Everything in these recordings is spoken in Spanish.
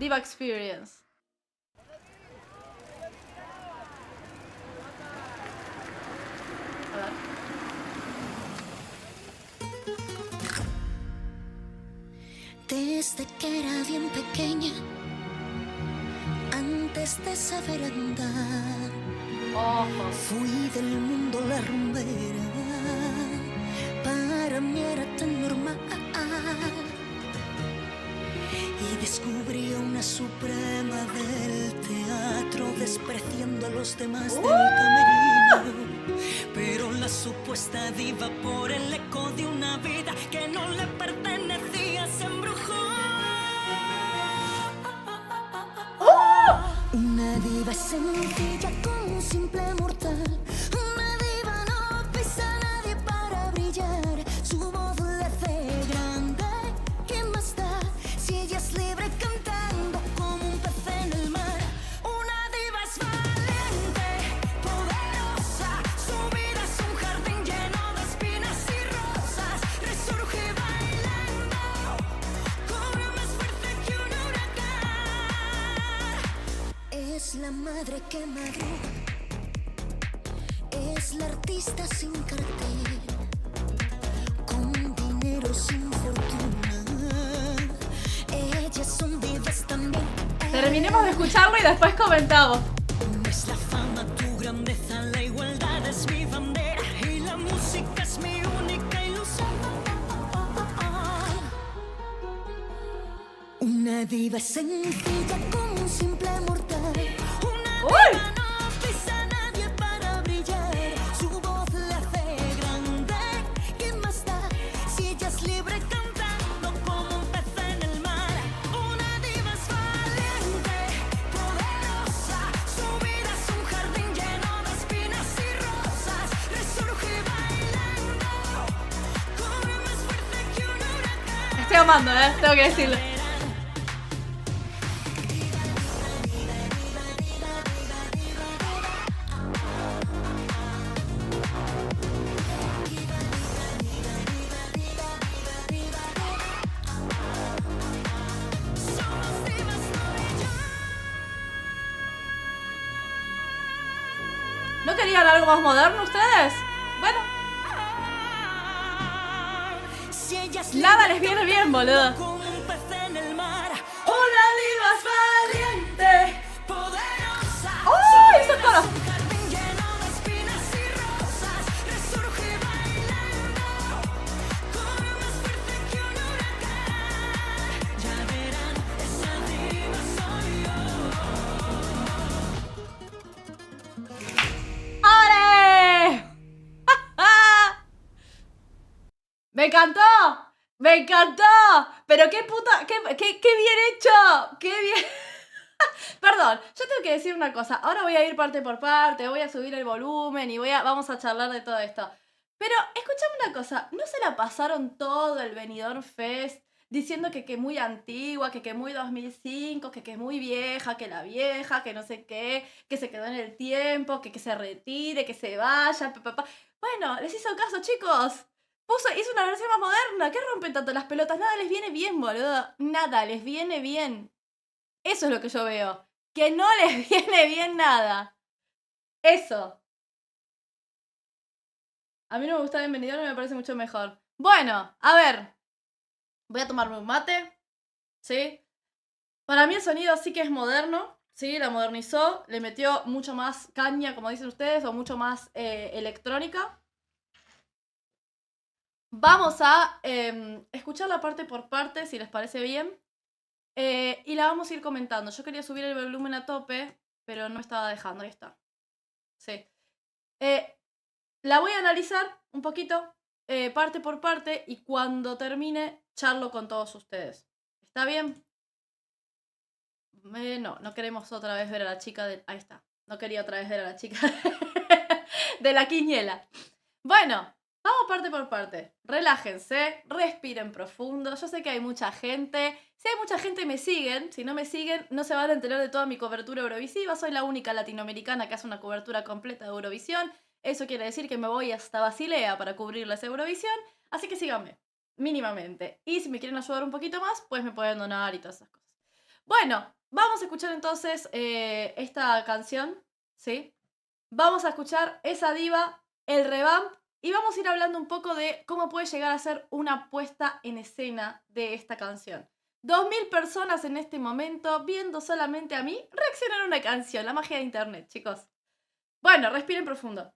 Diva Experience. A ver. Desde que era bien pequeña, antes de saber andar, fui del mundo la rumbera. Para mí era tan normal. Y descubrí a una suprema del teatro, despreciando a los demás del camerino. Pero la supuesta diva, por el eco de una vida que no le pertenecía, se embrujó. Una diva sencilla como un simple mortal. Una diva no pisa a nadie para brillar. Su voz le hace grande. ¿Qué más da si ella es libre cantando como un pez en el mar? Una diva es valiente, poderosa. Su vida es un jardín lleno de espinas y rosas. Resurge bailando, cobra más fuerza que un huracán. Es la madre que madruga, es la artista sin cartel, con dinero sin fortuna. Ellas son divas también. Terminemos de escucharlo y después comentamos. No es la fama tu grandeza, la igualdad es mi bandera y la música es mi única ilusión. Una diva sencilla como un simple mortal. Una diva no pisa a nadie para brillar. Su voz le hace grande. ¿Qué más da si ella es libre cantando como un pez en el mar? Una diva es valiente, poderosa. Su vida es un jardín lleno de espinas y rosas. Resurge bailando, cobra más fuerza que un huracán. Estoy amando, tengo que decirlo. Somos divas, tú y yo. ¿No querían algo más moderno ustedes? Bueno, Si ella es nada libre les viene bien, boludo. como un pez en el mar. Una diva es valiente. Poderosa. ¡Oh! Hizo coro. Un jardín lleno de espinas y rosas. Resurge bailando, cobra más fuerza que un huracán. Ya verán, esa diva soy yo. ¡Ale! ¡Me encantó! ¡Me encantó! Pero qué puta, qué bien hecho, qué bien. Perdón, yo tengo que decir una cosa. Ahora voy a ir parte por parte, voy a subir el volumen y vamos a charlar de todo esto. Pero escuchame una cosa, ¿no se la pasaron todo el Benidorm Fest diciendo que muy antigua, que muy 2005, que muy vieja, que la vieja, que no sé qué, que se quedó en el tiempo, que se retire, que se vaya, Bueno, les hizo caso, chicos. Hizo una versión más moderna. ¿Qué rompen tanto las pelotas? Nada les viene bien, boludo. Nada les viene bien. Eso es lo que yo veo. Que no les viene bien nada. Eso. A mí no me gusta Bienvenido, me parece mucho mejor. Bueno, a ver. Voy a tomarme un mate. ¿Sí? Para mí el sonido sí que es moderno. ¿Sí? La modernizó. Le metió mucho más caña, como dicen ustedes, o mucho más electrónica. Vamos a escuchar la parte por parte, si les parece bien. Y la vamos a ir comentando. Yo quería subir el volumen a tope, pero no estaba dejando. Ahí está. Sí. La voy a analizar un poquito, parte por parte, y cuando termine, charlo con todos ustedes. ¿Está bien? No queremos otra vez ver a la chica de... Ahí está. No quería otra vez ver a la chica de la quiniela. Bueno, vamos parte por parte. Relájense, respiren profundo. Yo sé que hay mucha gente. Si hay mucha gente, me siguen. Si no me siguen, no se van a enterar de toda mi cobertura eurovisiva. Soy la única latinoamericana que hace una cobertura completa de Eurovisión. Eso quiere decir que me voy hasta Basilea para cubrirles Eurovisión. Así que síganme, mínimamente. Y si me quieren ayudar un poquito más, pues me pueden donar y todas esas cosas. Bueno, vamos a escuchar entonces esta canción, ¿sí? Vamos a escuchar esa diva, el revamp, y vamos a ir hablando un poco de cómo puede llegar a ser una puesta en escena de esta canción. 2000 personas en este momento viendo solamente a mí reaccionar a una canción, la magia de internet, chicos. Bueno, respiren profundo.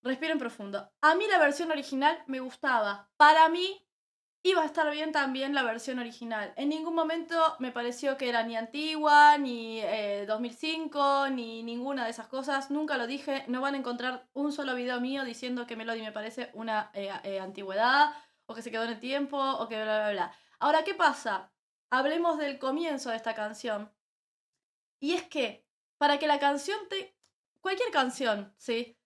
Respiren profundo. A mí la versión original me gustaba. Para mí iba a estar bien también la versión original. En ningún momento me pareció que era ni antigua, ni 2005, ni ninguna de esas cosas. Nunca lo dije. No van a encontrar un solo video mío diciendo que Melody me parece una antigüedad, o que se quedó en el tiempo, o que bla, bla, bla. Ahora, ¿qué pasa? Hablemos del comienzo de esta canción. Y es que, para que la canción te... Cualquier canción, ¿sí?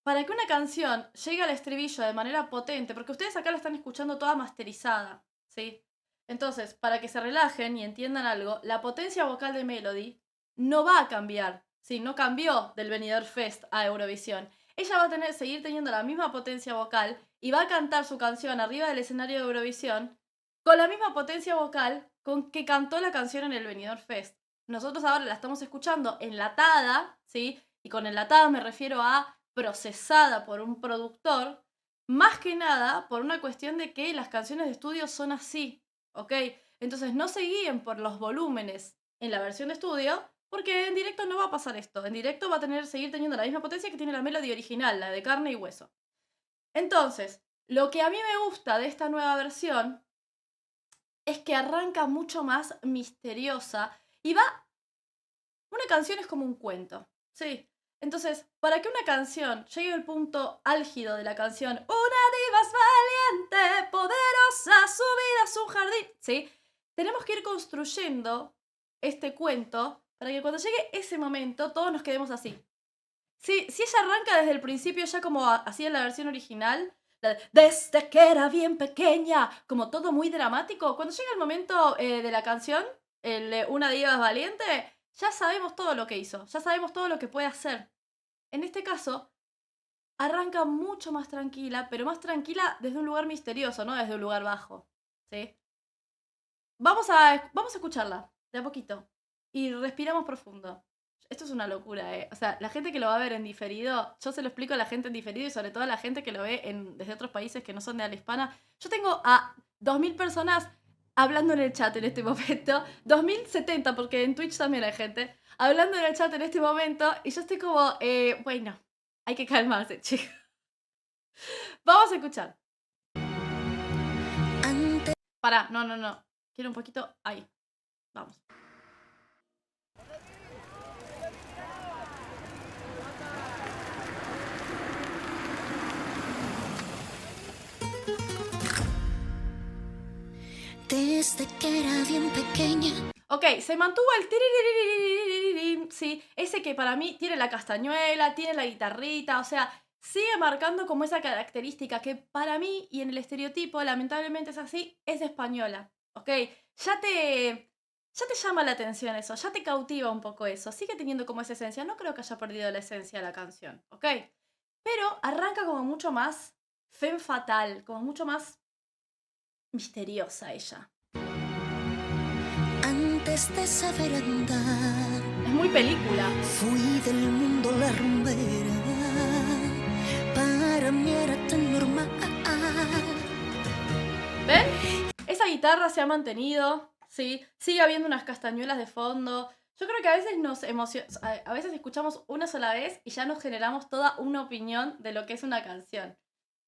Para que una canción llegue al estribillo de manera potente, porque ustedes acá la están escuchando toda masterizada, ¿sí? Entonces, para que se relajen y entiendan algo, la potencia vocal de Melody no va a cambiar, ¿sí? No cambió del Benidorm Fest a Eurovisión. Ella va a seguir teniendo la misma potencia vocal y va a cantar su canción arriba del escenario de Eurovisión con la misma potencia vocal con que cantó la canción en el Benidorm Fest. Nosotros ahora la estamos escuchando enlatada, ¿sí? Y con enlatada me refiero a procesada por un productor, más que nada por una cuestión de que las canciones de estudio son así, ¿ok? Entonces no se guíen por los volúmenes en la versión de estudio, porque en directo no va a pasar esto. En directo va a seguir teniendo la misma potencia que tiene la melodía original, la de carne y hueso. Entonces, lo que a mí me gusta de esta nueva versión es que arranca mucho más misteriosa y va... Una canción es como un cuento, ¿sí? Entonces, para que una canción llegue al punto álgido de la canción, una diva es valiente, poderosa, su vida es un jardín, ¿sí? Tenemos que ir construyendo este cuento para que cuando llegue ese momento todos nos quedemos así. Si ella arranca desde el principio ya como así en la versión original, desde que era bien pequeña, como todo muy dramático, cuando llega el momento de la canción, Una diva es valiente, ya sabemos todo lo que hizo, ya sabemos todo lo que puede hacer. En este caso, arranca mucho más tranquila, pero más tranquila desde un lugar misterioso, no desde un lugar bajo, ¿sí? Vamos a escucharla, de a poquito, y respiramos profundo. Esto es una locura, ¿eh? O sea, la gente que lo va a ver en diferido, yo se lo explico a la gente en diferido y sobre todo a la gente que lo ve desde otros países que no son de habla hispana. Yo tengo a 2000 personas hablando en el chat en este momento, 2070, porque en Twitch también hay gente, hablando en el chat en este momento, y yo estoy como, bueno, hay que calmarse, chicos. Vamos a escuchar. Pará, no. Quiero un poquito. Ahí. Vamos. Desde que era bien pequeña. Ok, se mantuvo el tiriririririririm, sí, ese que para mí tiene la castañuela, tiene la guitarrita, o sea, sigue marcando como esa característica que para mí y en el estereotipo, lamentablemente es así, es española, ok, ya te llama la atención eso, ya te cautiva un poco eso, sigue teniendo como esa esencia, no creo que haya perdido la esencia de la canción, ok, pero arranca como mucho más femme fatal, como mucho más misteriosa ella. Antes de saber andar, Es muy película. fui del mundo la rumbera. Para mí era tan normal. ¿Ven? Esa guitarra se ha mantenido, ¿sí? Sigue habiendo unas castañuelas de fondo. Yo creo que a veces a veces escuchamos una sola vez y ya nos generamos toda una opinión de lo que es una canción.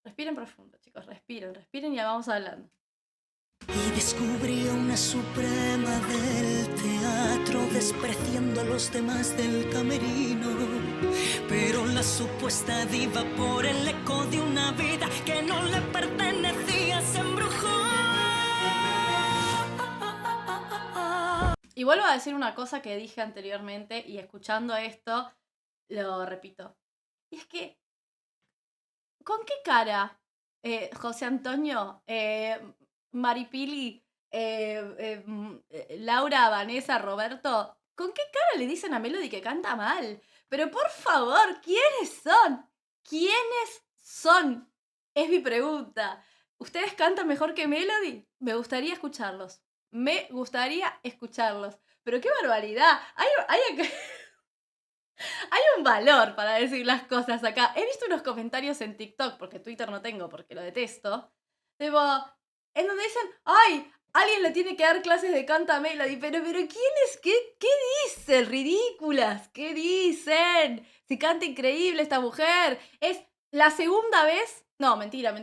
Respiren profundo, chicos, respiren y ya vamos hablando. Y descubrí a una suprema del teatro, despreciando a los demás del camerino. Pero la supuesta diva, por el eco de una vida que no le pertenecía, se embrujó. Y vuelvo a decir una cosa que dije anteriormente y escuchando esto, lo repito. Y es que, ¿con qué cara, José Antonio, Maripili, Laura, Vanessa, Roberto, ¿con qué cara le dicen a Melody que canta mal? Pero por favor, ¿quiénes son? ¿Quiénes son? Es mi pregunta. ¿Ustedes cantan mejor que Melody? Me gustaría escucharlos. Me gustaría escucharlos. Pero qué barbaridad. Hay un valor para decir las cosas acá. He visto unos comentarios en TikTok, porque Twitter no tengo porque lo detesto. Tipo, en donde dicen, ¡ay! Alguien le tiene que dar clases de canta Melody. Pero ¿quién es? ¿Qué dicen? Ridículas. ¿Qué dicen? Si canta increíble esta mujer. Es la segunda vez. No, mentira.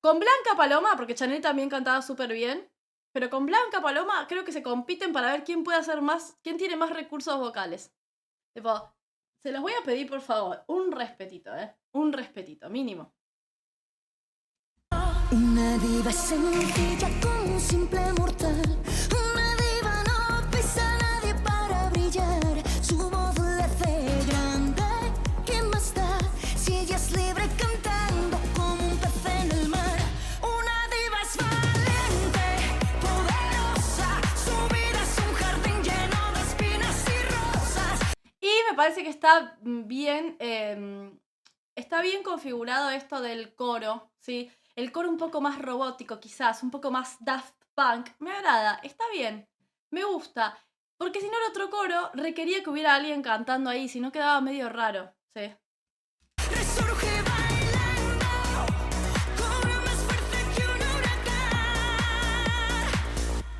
Con Blanca Paloma, porque Chanel también cantaba súper bien. Pero con Blanca Paloma creo que se compiten para ver quién puede hacer más, quién tiene más recursos vocales. Tipo, se los voy a pedir por favor, un respetito, un respetito, mínimo. Una diva sencilla como un simple mortal. Una diva no pisa a nadie para brillar. Su voz le hace grande. ¿Qué más da si ella es libre cantando como un pez en el mar? Una diva es valiente, poderosa. Su vida es un jardín lleno de espinas y rosas. Y me parece que está bien configurado esto del coro, ¿sí? El coro un poco más robótico quizás, un poco más Daft Punk. Me agrada, está bien, me gusta. Porque si no el otro coro requería que hubiera alguien cantando ahí, si no quedaba medio raro, ¿sí? Resurge bailando, cobra más fuerte que un huracán.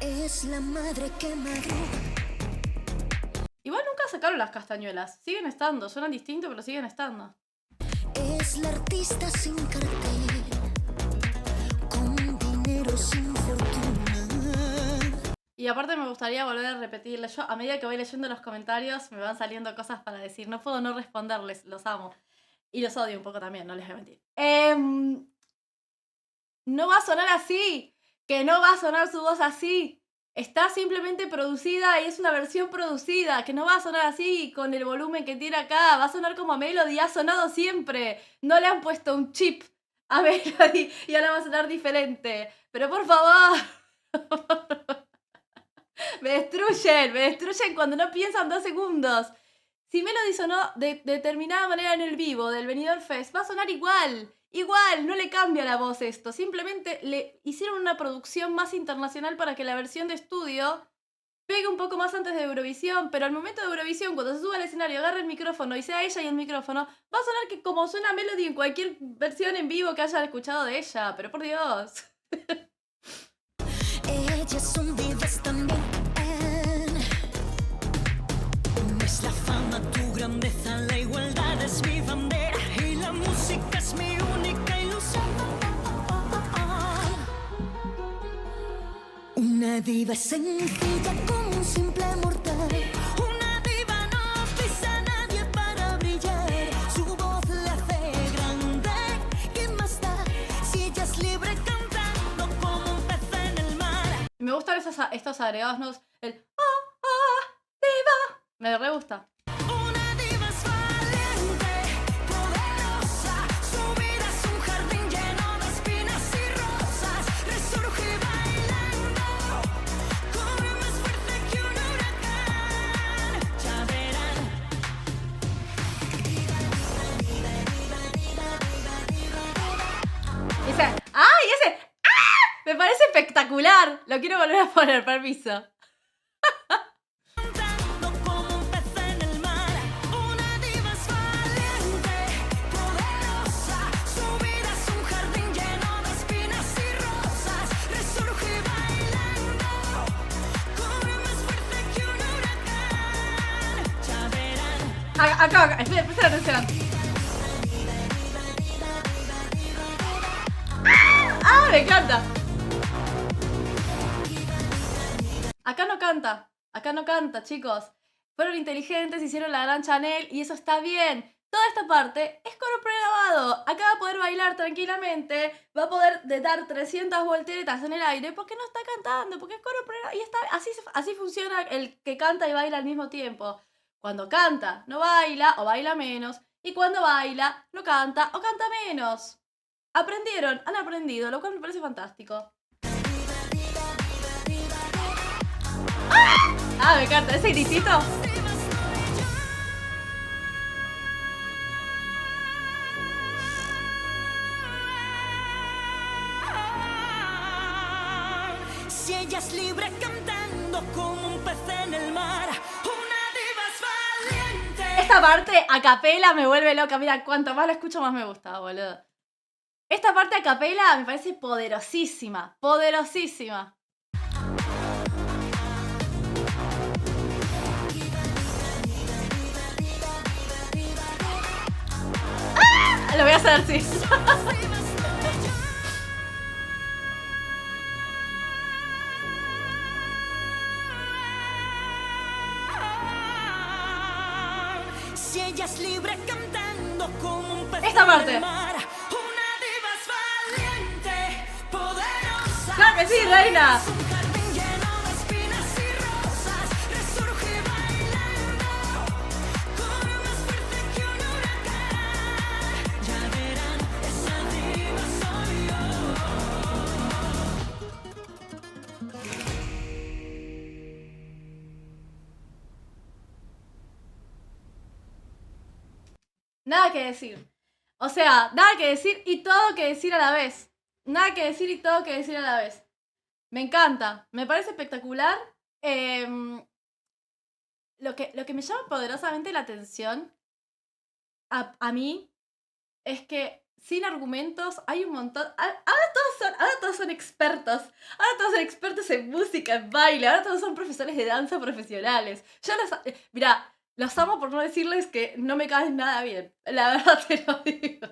Es la madre que madruga. Igual nunca sacaron las castañuelas, siguen estando, suenan distintos pero siguen estando. Es la artista sin cartel, con dinero sin fortuna. Y aparte me gustaría volver a repetirle. Yo, a medida que voy leyendo los comentarios, me van saliendo cosas para decir. No puedo no responderles, los amo. Y los odio un poco también, no les voy a mentir. No va a sonar así. Que no va a sonar su voz así. Está simplemente producida y es una versión producida. Que no va a sonar así con el volumen que tiene acá. Va a sonar como Melody, ha sonado siempre. No le han puesto un chip a Melody y ahora va a sonar diferente. Pero por favor. Me destruyen cuando no piensan 2 segundos. Si Melody sonó de determinada manera en el vivo del Benidorm Fest, va a sonar igual. Igual, no le cambia la voz esto. Simplemente le hicieron una producción más internacional para que la versión de estudio pegue un poco más antes de Eurovisión. Pero al momento de Eurovisión, cuando se suba al escenario, agarre el micrófono y sea ella y el micrófono, va a sonar que como suena Melody en cualquier versión en vivo que hayan escuchado de ella. Pero por Dios. Ellas son divas también. No es la fama tu grandeza, la igualdad es mi bandera y la música es mi única ilusión. Una diva sencilla como un simple mortal. Una diva no pisa a nadie para brillar. Su voz le hace grande. ¿Qué más da si ella es libre cantando como un pez en el mar? Me gustan estos agregados nuevos. El diva. Me re gusta. Una diva es valiente, poderosa. Su vida es un jardín lleno de espinas y rosas. Resurge bailando, corre más fuerte que un huracán. Ya verán. Ese. Me parece espectacular. Lo quiero volver a poner, permiso. Cantando como un pez en el mar. Una diva es valiente, poderosa. Su vida es un jardín lleno de espinas y rosas. Resurge bailando, corre más fuerte que un huracán. Ya verán. Acá. Presta atención. Me encanta. Acá no canta, chicos. Fueron inteligentes, hicieron la gran Chanel y eso está bien. Toda esta parte es coro pregrabado. Acá va a poder bailar tranquilamente, va a poder dar 300 volteretas en el aire porque no está cantando, porque es coro pregrabado. Y así funciona el que canta y baila al mismo tiempo. Cuando canta, no baila o baila menos. Y cuando baila, no canta o canta menos. Han aprendido, lo cual me parece fantástico. Me encanta, ese gritito. ella es libre cantando como un pez en el mar. Una diva es valiente. Esta parte a capela me vuelve loca. Mira, cuanto más la escucho, más me gusta, boludo. Esta parte a capela me parece poderosísima. Poderosísima. ¡Ah! Lo voy a hacer, sí. Si ella es libre cantando como un pez Esta en parte. el mar. Una diva es valiente, poderosa. ¡Claro que sí, reina! Es un jardín lleno de espinas y rosas. Resurge bailando con más fuerte que un huracán. Ya verán, esa diva soy Nada que decir. O sea, nada que decir y todo que decir a la vez. Nada que decir y todo que decir a la vez. Me encanta. Me parece espectacular. Lo que me llama poderosamente la atención a mí es que sin argumentos hay un montón. Ahora todos son expertos. Ahora todos son expertos en música, en baile. Ahora todos son profesores de danza profesionales. Yo mirá, los amo por no decirles que no me caen nada bien. La verdad te lo digo.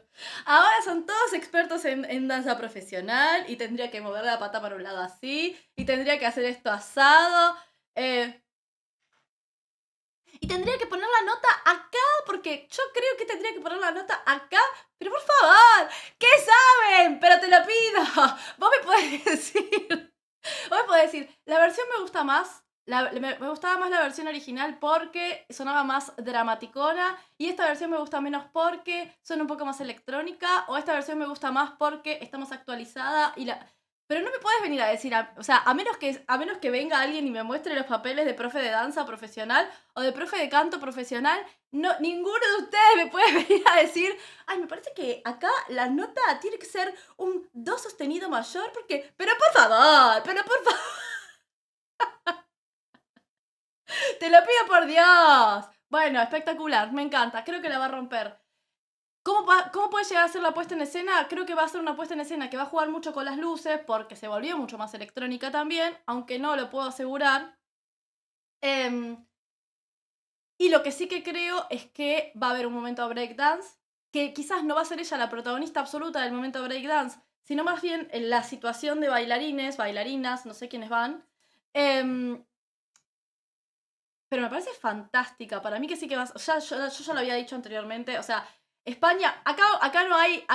Ahora son todos expertos en danza profesional y tendría que mover la pata para un lado así y tendría que hacer esto asado. Y tendría que poner la nota acá porque yo creo que tendría que poner la nota acá. Pero por favor, ¿qué saben? Pero te lo pido. Vos me podés decir. Vos me podés decir, la versión me gusta más. Me gustaba más la versión original porque sonaba más dramaticona. Y esta versión me gusta menos porque suena un poco más electrónica. O esta versión me gusta más porque está más actualizada. Pero no me puedes venir a decir, o sea, a menos que venga alguien y me muestre los papeles de profe de danza profesional o de profe de canto profesional, no, ninguno de ustedes me puede venir a decir, ay, me parece que acá la nota tiene que ser un do sostenido mayor porque, pero por favor. Te lo pido por Dios. Bueno, espectacular, me encanta, creo que la va a romper. ¿Cómo puede llegar a ser la puesta en escena? Creo que va a ser una puesta en escena que va a jugar mucho con las luces porque se volvió mucho más electrónica también, aunque no lo puedo asegurar. Y lo que sí que creo es que va a haber un momento de breakdance, que quizás no va a ser ella la protagonista absoluta del momento de breakdance, sino más bien en la situación de bailarines, bailarinas, no sé quiénes van. Pero me parece fantástica. Para mí que sí que vas. Yo ya lo había dicho anteriormente. O sea, España. Acá no hay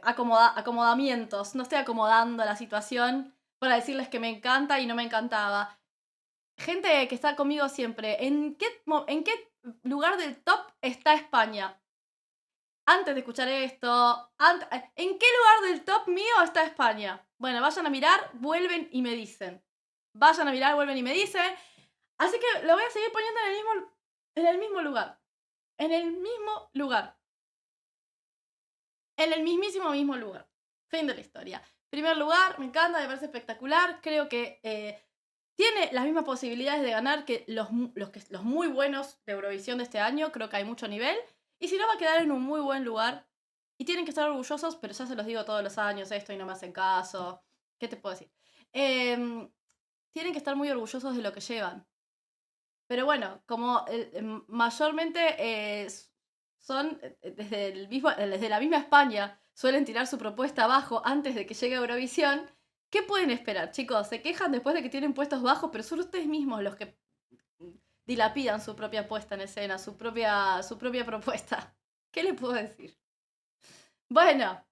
acomodamientos. No estoy acomodando la situación para decirles que me encanta y no me encantaba. Gente que está conmigo siempre. ¿En qué lugar del top está España? Antes de escuchar esto. ¿En qué lugar del top mío está España? Bueno, vayan a mirar, vuelven y me dicen. Vayan a mirar, vuelven y me dicen. Así que lo voy a seguir poniendo en el mismo lugar. En el mismo lugar. En el mismo lugar. Fin de la historia. Primer lugar, me encanta, me parece espectacular. Creo que tiene las mismas posibilidades de ganar que los muy buenos de Eurovisión de este año. Creo que hay mucho nivel. Y si no, va a quedar en un muy buen lugar. Y tienen que estar orgullosos, pero ya se los digo todos los años esto y no me hacen caso. ¿Qué te puedo decir? Tienen que estar muy orgullosos de lo que llevan. Pero bueno, como mayormente son desde la misma España, suelen tirar su propuesta abajo antes de que llegue a Eurovisión, ¿qué pueden esperar, chicos? Se quejan después de que tienen puestos bajos, pero son ustedes mismos los que dilapidan su propia puesta en escena, su propia propuesta. ¿Qué les puedo decir? Bueno,